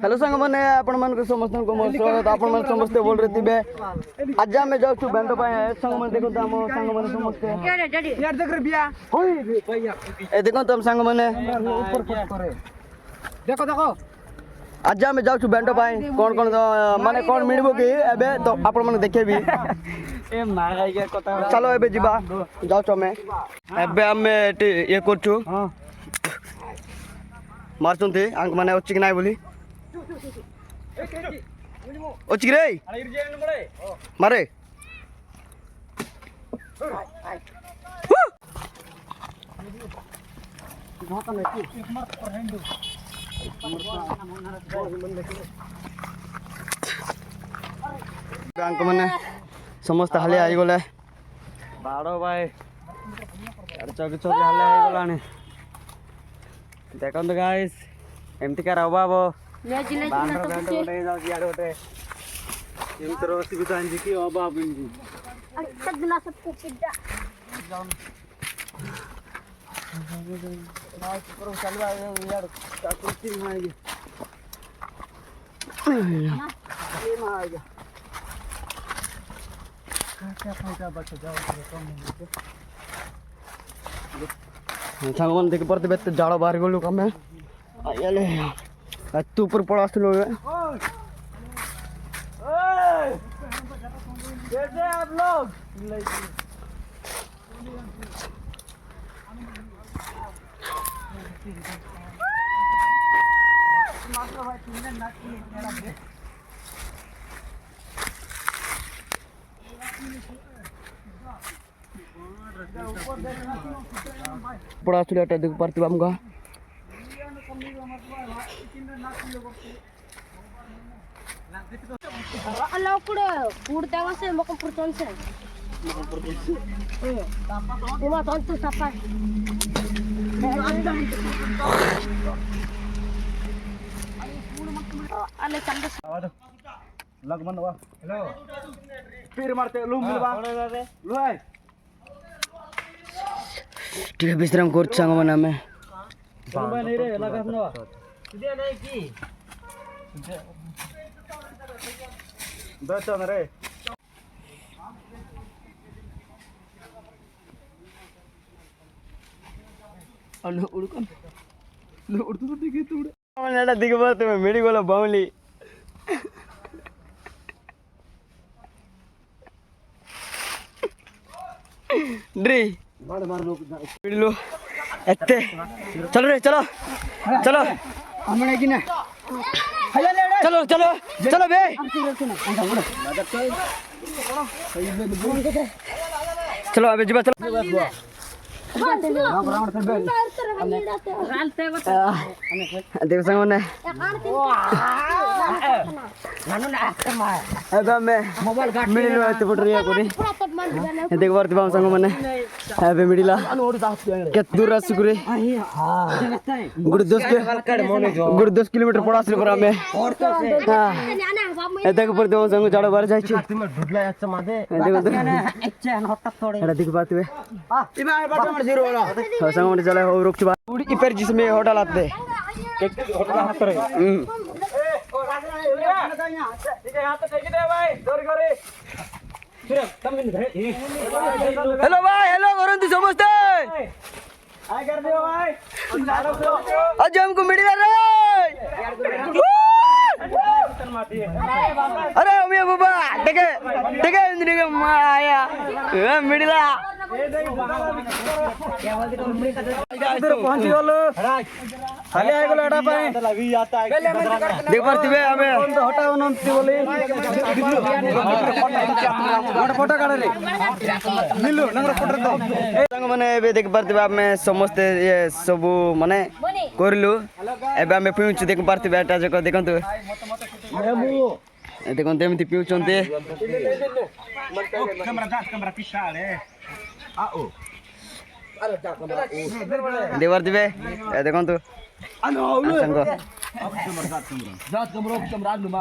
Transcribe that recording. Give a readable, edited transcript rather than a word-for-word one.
Hello सांग मैंने आपण मान को समस्त को मोर स्वागत आपण मान समस्त बोल रहे थिबे आज हम जाउ छु बेंटो पाए सांग मन देखो हम सांग मन समस्त यार देख रे बिया होई भैया ए देखो तुम सांग माने ऊपर फट करे देखो देखो आज हम जाउ छु बेंटो पाए कोन कोन माने कोन मिलबो की एबे तो आपण मन देखेबी ए मागाई के कथा चलो एबे जिबा जाउ छु मैं एबे हम ये कर छु हां मारचुंती आंक माने अछि कि नाही बोली अछि रे मारे आंक माने समस्त हाले आई गले बाड़ो भाई चौकी चौकी हाले आई गलानी देखो गाइस एमती का अभाव असुविधा की अभाव सांग मन देख पड़ते बेत जाड़ बाहर गलु कमे आले तू ऊपर पड़ा आसलो कैसे आप लोग पड़ा आसलो देख पार्थ हमका Alau kuda, kuda masih mau kompor se. Cuma tonton siapa? Ale canda. लग मन वा हेलो फिर मारते लू मिलबा लू है ठीक है विश्राम कर सांग मना में नहीं रे लगा न दे नहीं की दस रे अनु उड़कन लो उड़तो तो दिखे तू नेटा दिखे बात में मेरी गोला बावली ड्री मार मार लो एते चलो रे चलो चलो हमने की ना चलो चलो चलो बे चलो अबे जीवा चलो देख संग ने अबे मैं मोबाइल काट मिडिल आते पड़ रही है कोनी देख बार दिबा संग मने अबे मिडिला के दूर रसुकुरे गुड 10 किलोमीटर पड़ा से पर हमें हां देख पर देव संग जाड़ बार जाई छी ढुडला अच्छा मादे देख अच्छा हटक तोड़े एटा देख बात बे इमा बाटा मन जीरो वाला संग मन चले हो रुक बा उड़ी की पर जिसमें होटल आते होटल हाथ रे हेलो भाई हेलो करो तू समझते हाय कर दियो भाई आज हमको मिल रहा रे अरे अमिया बाबा देखे देखे इंद्री का माया मिडिला पहुंच गलो हाले आइ गलो एटा पाए देख परतिबे हमें हटाओ नंती बोली गोटे फोटो काढ रे मिलु नंगर फोटो दो संग माने एबे देख परतिबे हमें समस्त ये सब माने करलु एबे हमें पिउछ देख परतिबे एटा जको देखंतु देखो एमती पिउचंते कैमरा पिछा रे आओ अरे जा कैमरा देवर दिबे देखो तू संग जात कैमरा लुमा